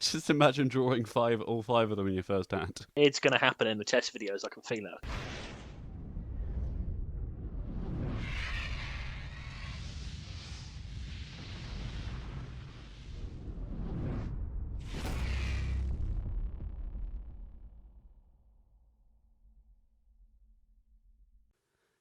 Just imagine drawing all five of them in your first hand. It's going to happen in the test videos. I can feel it.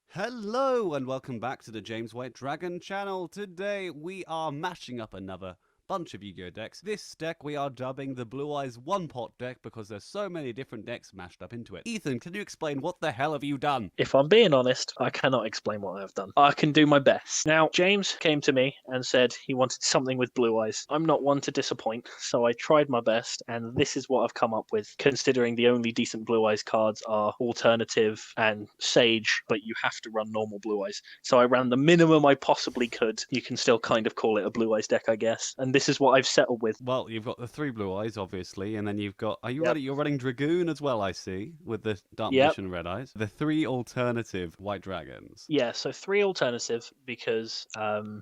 Hello and welcome back to the James White Dragon channel. Today we are mashing up another bunch of Yu-Gi-Oh decks. This deck we are dubbing the Blue Eyes One Pot deck because there's so many different decks mashed up into it. Ethan, can you explain what the hell have you done? If I'm being honest, I cannot explain what I've done. I can do my best. Now, James came to me and said he wanted something with blue eyes. I'm not one to disappoint, so I tried my best, and this is what I've come up with, considering the only decent blue eyes cards are Alternative and Sage, but you have to run normal blue eyes. So I ran the minimum I possibly could. You can still kind of call it a blue eyes deck, I guess. And this is what I've settled with. Well, you've got the three blue eyes, obviously, and then you've got... Are you Yep. ready? You're running Dragoon as well, I see, with the Dark Yep. Magician red eyes. The three alternative white dragons. Yeah, so 3 alternative because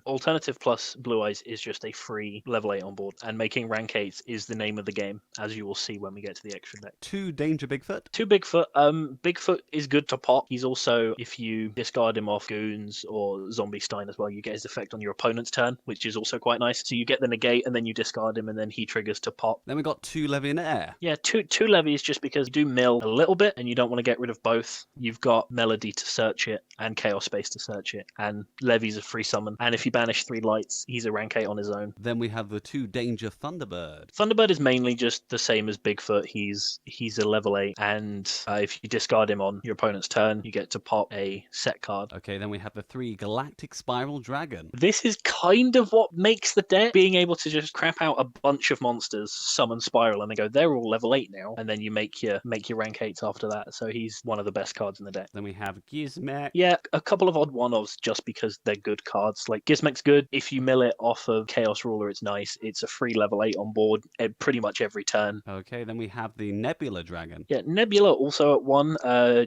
alternative plus blue eyes is just a free level 8 on board, and making rank 8 is the name of the game, as you will see when we get to the extra deck. 2 Danger Bigfoot. 2 Bigfoot. Bigfoot is good to pop. He's also, if you discard him off Goons or Zombie Stein as well, you get his effect on your opponent's turn, which is also quite nice. So you get the negate and then you discard him and then he triggers to pop. Then we got 2 Levy in Air. Yeah, two levies just because you do mill a little bit and you don't want to get rid of both. You've got Melody to search it and Chaos Space to search it, and Levy's a free summon. And if you banish 3 lights, he's a rank 8 on his own. Then we have the 2 Danger Thunderbird. Thunderbird is mainly just the same as Bigfoot. He's a level 8, and if you discard him on your opponent's turn, you get to pop a set card. Okay, then we have the 3 Galactic Spiral Dragon. This is kind of what makes the deck, being able to just crap out a bunch of monsters, summon Spiral, and they go, they're all level 8 now, and then you make your rank 8s after that. So he's one of the best cards in the deck. Then we have Gizmek. Yeah, a couple of odd one-offs just because they're good cards. Like Gizmek's good. If you mill it off of Chaos Ruler, it's nice. It's a free level 8 on board pretty much every turn. Okay, then we have the Nebula Dragon. Yeah, Nebula also at 1,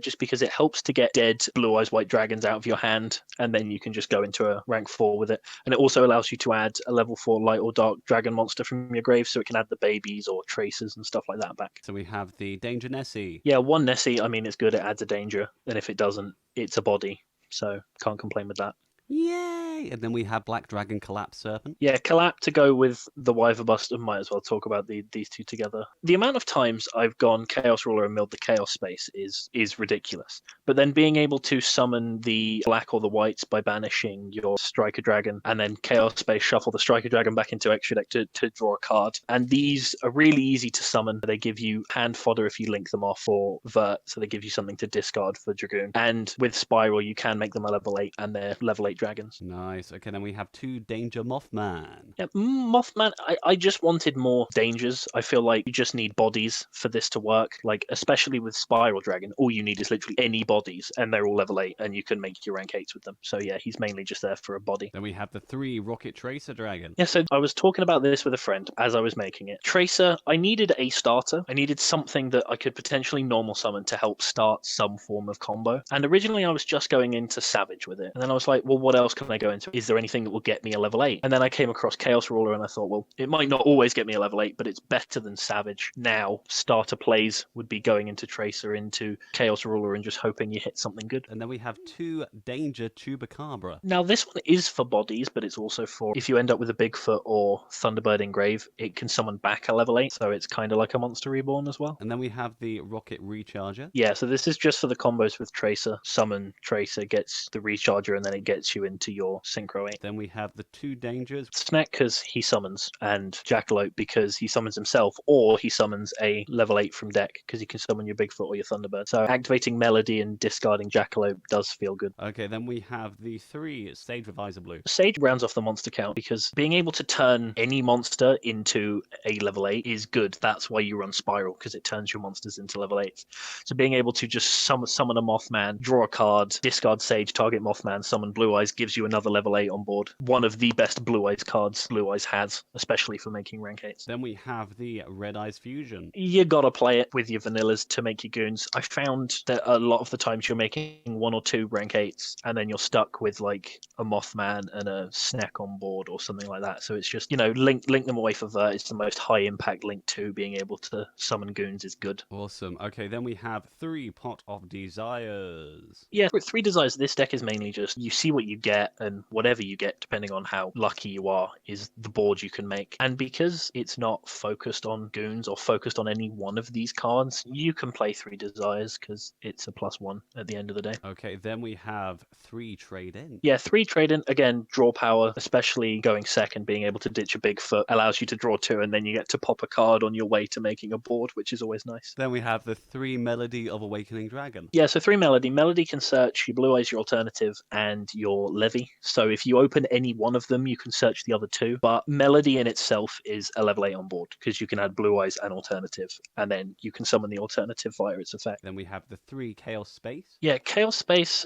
just because it helps to get dead blue eyes white dragons out of your hand, and then you can just go into a rank 4 with it. And it also allows you to add a level 4 light or dark dragon monster from your grave, so it can add the babies or tracers and stuff like that back. So we have the Danger Nessie. Yeah, 1 Nessie, I mean, it's good. It adds a danger, and if it doesn't, it's a body. So can't complain with that. Yay! And then we have Black Dragon Collapse Serpent. Yeah, Collap to go with the Wyver Bust, and might as well talk about these two together. The amount of times I've gone Chaos Ruler and milled the Chaos Space is ridiculous. But then being able to summon the black or the whites by banishing your Striker Dragon, and then Chaos Space shuffle the Striker Dragon back into extra deck to draw a card. And these are really easy to summon. They give you hand fodder if you link them off, or Vert, so they give you something to discard for Dragoon. And with Spiral, you can make them a level 8, and they're level 8 dragons. Nice. Okay, then we have 2 Danger Mothman. Yeah, Mothman, I just wanted more dangers. I feel like you just need bodies for this to work. Like, especially with Spiral Dragon, all you need is literally any bodies, and they're all level 8, and you can make your rank 8s with them. So yeah, he's mainly just there for a body. Then we have the 3 Rocket Tracer Dragon. Yeah, so I was talking about this with a friend as I was making it. Tracer, I needed a starter. I needed something that I could potentially normal summon to help start some form of combo. And originally I was just going into Savage with it. And then I was like, well, what else can I go into? Is there anything that will get me a level 8? And then I came across Chaos Ruler and I thought, well, it might not always get me a level 8, but it's better than Savage. Now, starter plays would be going into Tracer, into Chaos Ruler, and just hoping you hit something good. And then we have 2 Danger Chupacabra. Now, this one is for bodies, but it's also for if you end up with a Bigfoot or Thunderbird Engrave, it can summon back a level 8, so it's kind of like a Monster Reborn as well. And then we have the Rocket Recharger. Yeah, so this is just for the combos with Tracer. Summon Tracer, gets the Recharger, and then it gets you into your Synchro 8. Then we have the 2 Dangers. Snack because he summons, and Jackalope because he summons himself, or he summons a level 8 from deck because he can summon your Bigfoot or your Thunderbird. So activating Melody and discarding Jackalope does feel good. Okay, then we have the 3 Sage Revisor Blue. Sage rounds off the monster count because being able to turn any monster into a level 8 is good. That's why you run Spiral, because it turns your monsters into level 8s. So being able to just summon a Mothman, draw a card, discard Sage, target Mothman, summon Blue Eyes gives you another level 8 on board. One of the best Blue Eyes cards Blue Eyes has, especially for making rank 8s. Then we have the Red Eyes Fusion. You gotta play it with your vanillas to make your goons. I found that a lot of the times you're making 1 or 2 rank 8s, and then you're stuck with like a Mothman and a Snack on board or something like that. So it's just, link them away for Vert. It's the most high impact link to being able to summon goons is good. Awesome. Okay, then we have 3 Pot of Desires. Yeah, with 3 Desires, this deck is mainly just you see what you get, and whatever you get, depending on how lucky you are, is the board you can make. And because it's not focused on goons or focused on any one of these cards, you can play 3 Desires because it's a +1 at the end of the day. Okay, then we have 3 Trade In. Yeah, 3 Trade In, again, draw power, especially going second, being able to ditch a big foot allows you to draw 2, and then you get to pop a card on your way to making a board, which is always nice. Then we have the 3 Melody of Awakening Dragon. Yeah, so 3 Melody. Melody can search your Blue Eyes, your alternative, and your Levy. So if you open any one of them, you can search the other 2. But Melody in itself is a level 8 on board because you can add Blue Eyes and alternative, and then you can summon the alternative via its effect. Then we have the 3 Chaos Space. Yeah, Chaos Space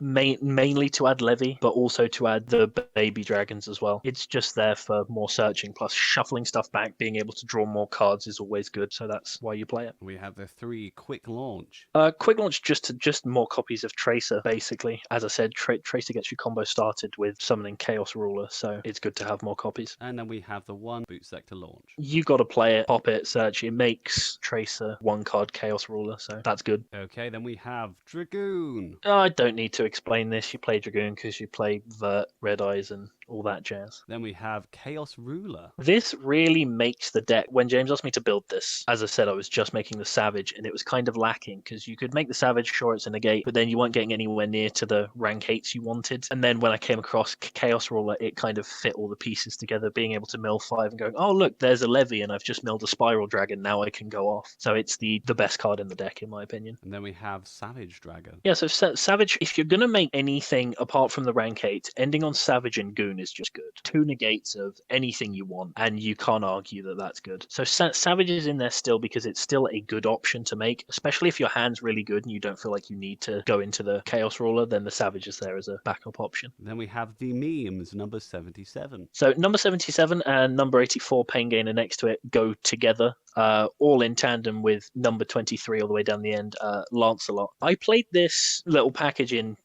mainly to add Levy, but also to add the baby dragons as well. It's just there for more searching, plus shuffling stuff back, being able to draw more cards is always good, so that's why you play it. We have the 3 Quick Launch. Quick Launch just more copies of Tracer, basically. As I said, Tracer gets your combo started with summoning Chaos Ruler, so it's good to have more copies. And then we have the 1 Boot Sector Launch. You got to play it, pop it, search. It makes Tracer 1 card Chaos Ruler, so that's good. Okay, then we have Dragoon. I don't need to explain this. You play Dragoon because you play Vert, Red Eyes, and all that jazz. Then we have Chaos Ruler. This really makes the deck. When James asked me to build this, as I said, I was just making the Savage, and it was kind of lacking because you could make the Savage, sure, it's a negate, but then you weren't getting anywhere near to the rank 8s you wanted. And then when I came across Chaos Ruler, it kind of fit all the pieces together, being able to mill 5 and going, oh, look, there's a Levy, and I've just milled a Spiral Dragon. Now I can go off. So it's the best card in the deck, in my opinion. And then we have Savage Dragon. Yeah, so Savage, if you're going to make anything apart from the rank 8, ending on Savage and Goon is just good. 2 negates of anything you want, and you can't argue that that's good. So Savage is in there still because it's still a good option to make, especially if your hand's really good and you don't feel like you need to go into the Chaos Ruler, then the Savage is there as a backup option. Then we have the memes, number 77. So number 77 and number 84 Pain Gainer next to it go together, all in tandem with number 23 all the way down the end, Lancelot. I played this little package in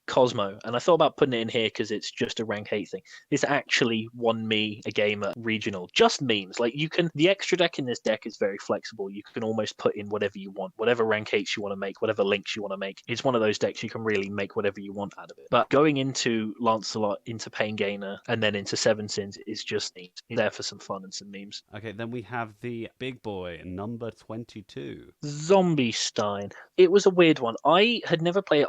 Cosmo, and I thought about putting it in here because it's just a rank 8 thing. This actually won me a game at regional. Just memes. Like, the extra deck in this deck is very flexible. You can almost put in whatever you want, whatever rank 8s you want to make, whatever links you want to make. It's one of those decks you can really make whatever you want out of it. But going into Lancelot, into Pain Gainer, and then into Seven Sins is just neat. It's there for some fun and some memes. Okay, then we have the big boy, number 22. Zombie Stein. It was a weird one. I had never played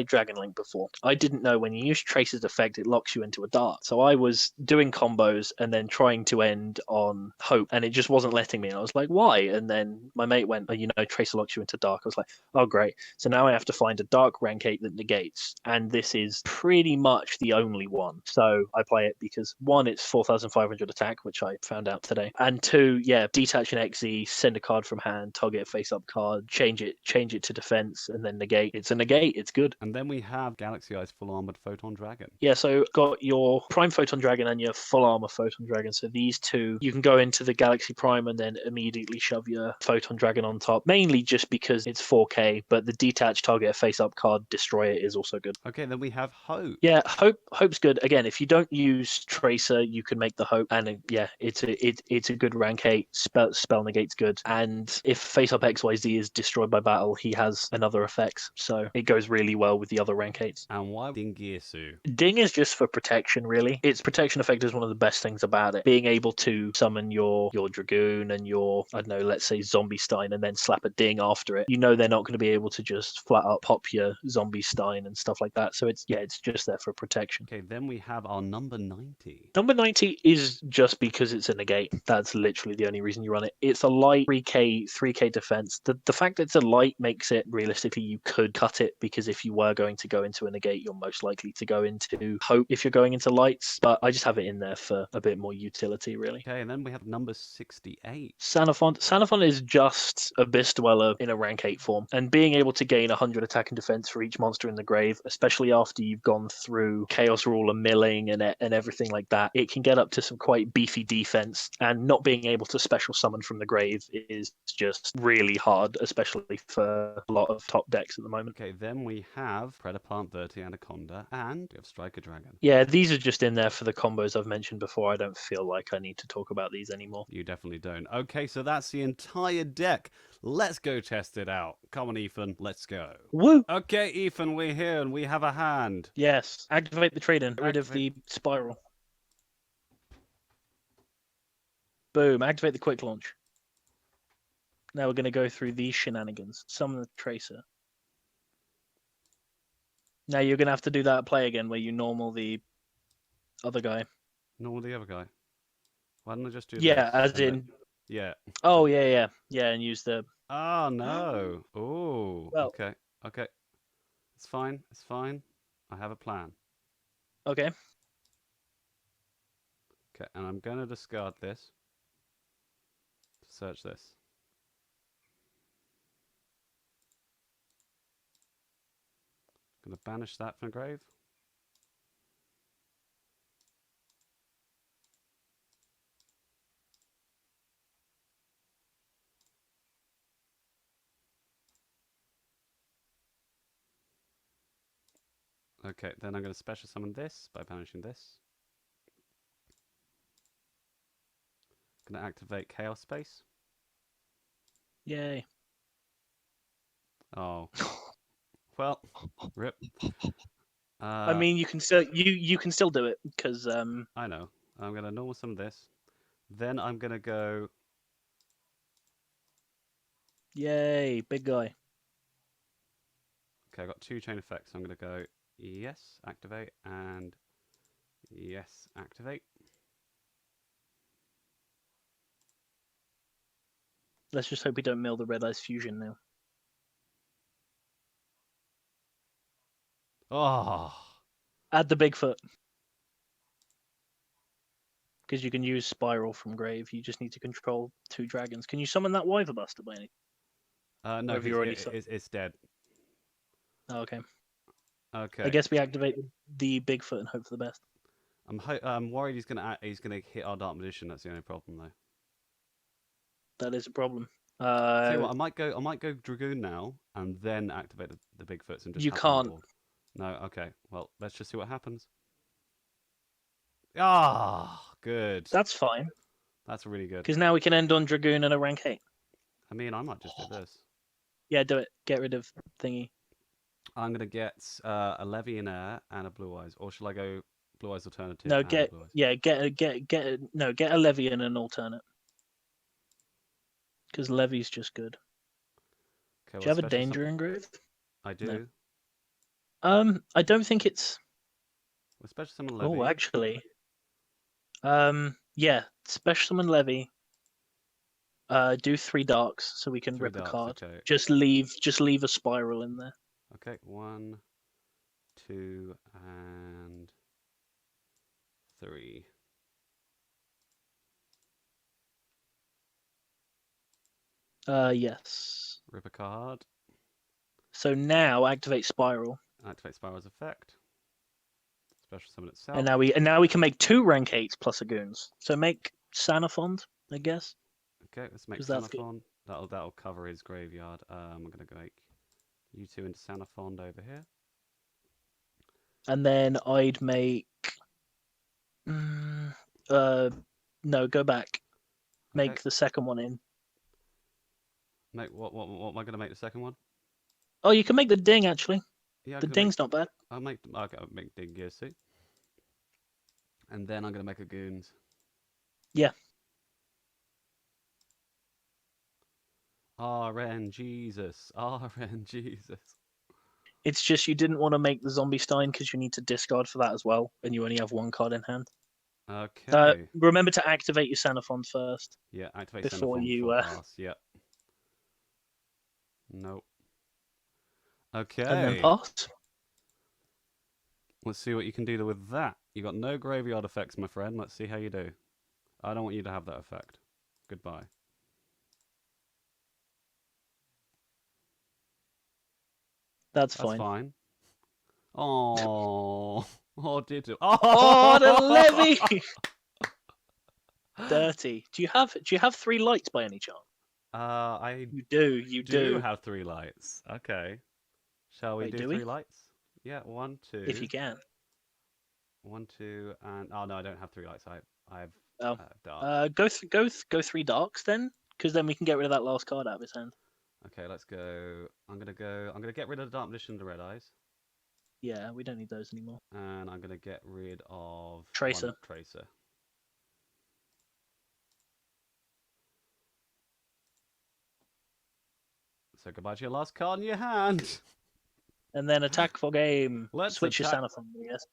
Dragon Link before. I didn't know when you use Tracer's effect, it locks you into a dart. So I was doing combos and then trying to end on Hope, and it just wasn't letting me. And I was like, why? And then my mate went, oh, Tracer locks you into dark. I was like, oh, great. So now I have to find a dark rank 8 that negates. And this is pretty much the only one. So I play it because 1, it's 4,500 attack, which I found out today. And 2, yeah, detach an XZ, send a card from hand, target a face-up card, change it to defense, and then negate. It's a negate. It's good. And then we have Galaxy Eyes Full Armored Photon Dragon. Yeah, so got your Prime Photon Dragon and your Full Armor Photon Dragon. So these two, you can go into the Galaxy Prime and then immediately shove your Photon Dragon on top, mainly just because it's 4K, but the detach target a face-up card, destroy it is also good. Okay, then we have Hope. Yeah, Hope's good. Again, if you don't use Tracer, you can make the Hope, and it's a good rank 8. Spell negate's good, and if face-up XYZ is destroyed by battle, he has another effects, so it goes really well with the other rank 8s. And why Dingirsu? Ding is just for protection, really. Its protection effect is one of the best things about it. Being able to summon your Dragoon and your, I don't know, let's say Zombie Stein, and then slap a Ding after it. You know they're not going to be able to just flat up pop your Zombie Stein and stuff like that. So it's just there for protection. Okay, then we have our number 90. Number 90 is just because it's a negate. That's literally the only reason you run it. it's a light 3k defense. The fact that it's a light makes it realistically you could cut it, because if you were going to go into a negate, you're most likely to go into hope if you're going into lights. But I just have it in there for a bit more utility, really. Okay, and then we have number 68. Sanafont is just Abyss Dweller in a rank 8 form, and being able to gain 100 attack and defense for each monster in the grave, especially after you've gone through Chaos Ruler milling and everything like that, it can get up to some quite beefy defense, and not being able to special summon from the grave is just really hard, especially for a lot of top decks at the moment. Okay, then we have Predaplant, Dirty Anaconda, and we have Striker Dragon. Yeah, these are just in there for the combos I've mentioned before. I don't feel like I need to talk about these anymore. You definitely don't. Okay, so that's the entire deck. Let's go test it out. Come on, Ethan, let's go. Woo! Okay, Ethan, we're here and we have a hand. Yes, activate the trade-in. Get rid of the spiral. Boom, activate the quick launch. Now we're going to go through these shenanigans. Summon the tracer. Now you're going to have to do that play again where you normal the other guy. Normal the other guy. Why don't I just do Yeah, this? as in... Yeah. Oh, yeah, and use the... Oh, no. Oh, Well... okay. Okay. It's fine. It's fine. I have a plan. Okay. Okay, and I'm going to discard this. Search this. Going to banish that from the grave. Okay, then I'm going to special summon this by banishing this. Going to activate Chaos Space. Yay. Oh. Well, rip. I mean, you can still do it, because... I know. I'm going to normal summon this. Then I'm going to go... Yay, big guy. Okay, I've got 2 chain effects. I'm going to go yes, activate, and yes, activate. Let's just hope we don't mill the Red Eyes Fusion now. Oh. Add the Bigfoot. Because you can use Spiral from grave. You just need to control 2 dragons. Can you summon that Wyverbuster by any? No, it's dead. Oh, okay. Okay. I guess we activate the Bigfoot and hope for the best. I'm worried he's gonna hit our Dark Magician. That's the only problem, though. That is a problem. Tell you what, I might go Dragoon now and then activate the Bigfoots and just. You can't. No. Okay. Well, let's just see what happens. Ah, good. That's fine. That's really good. Because now we can end on Dragoon and a rank 8. I mean, I might just do this. Yeah, do it. Get rid of thingy. I'm gonna get a Levy in air and a Blue Eyes, or shall I go Blue Eyes alternative? No, and get Blue Eyes? get a Levy and an alternate. Because Levy's just good. Okay, Do you have a danger engrave? I do. No. I don't think it's. Well, special summon Levy. Oh, actually. Yeah, special summon Levy. Do 3 darks so we can rip a card. Okay. Just leave a spiral in there. Okay, 1, 2, and 3. Yes. Rip a card. So now activate spiral. Activate Spiral's effect. Special summon itself. And now we can make 2 rank 8s plus a goons. So make Sanafond, I guess. Okay, let's make 'Cause that's Sanafon. That'll cover his graveyard. I'm gonna go make you 2 into Sanafond over here. And then I'd make. No, go back. Make Okay. the second one in. Make what am I gonna make the second one? Oh, you can make the ding actually. Yeah, The ding's not bad. I'll make Ding Gear Suit. And then I'm gonna make a Goons. Yeah. RN Jesus. RN Jesus. It's just you didn't want to make the Zombie Stein because you need to discard for that as well, and you only have 1 card in hand. Okay. Remember to activate your Xenophon first Yeah, activate before Xenophon you, before pass. Yep. Nope. and then Okay. pass. Let's see what you can do with that. You got no graveyard effects, my friend. Let's see how you do. I don't want you to have that effect. Goodbye. That's That's fine. fine. Oh, oh, did it? Oh, the Oh, levy! Dirty. Do you have 3 lights by any chance? I You do. You do do. have 3 lights. Okay. Shall we Wait, do do 3 we? lights? Yeah, one, If you two, can. 1, 2, and oh no, I don't have 3 lights. I have Oh. dark. Go 3 darks then, because then we can get rid of that last card out of his hand. Okay, let's go. I'm gonna get rid of the dark magician and the red eyes, Yeah, we don't need those anymore. and I'm gonna get rid of Tracer. one tracer. So goodbye to your last card in your hand. And then attack for game. Let's Switch attack. your Xenophon, I guess.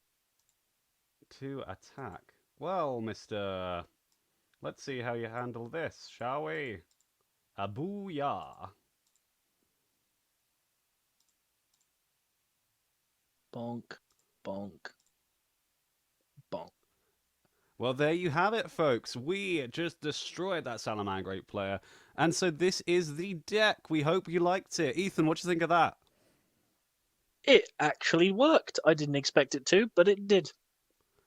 To attack. Well, Mister, let's see how you handle this, shall we? A booyah! Bonk, bonk, bonk. Well, there you have it, folks. We just destroyed that Salamangreat player. And so this is the deck. We hope you liked it. Ethan, what do you think of that? It actually worked. I didn't expect it to, but it did.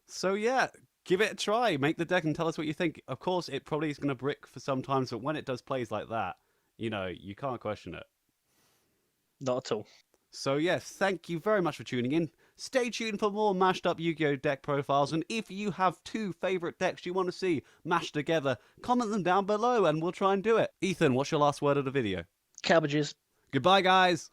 So yeah, give it a try. Make the deck and tell us what you think. Of course, it probably is going to brick for some times, but when it does plays like that, you know, you can't question it. Not at all. So yes, thank you very much for tuning in. Stay tuned for more mashed up Yu-Gi-Oh! Deck profiles, and if you have 2 favourite decks you want to see mashed together, comment them down below and we'll try and do it. Ethan, what's your last word of the video? Cabbages. Goodbye, guys!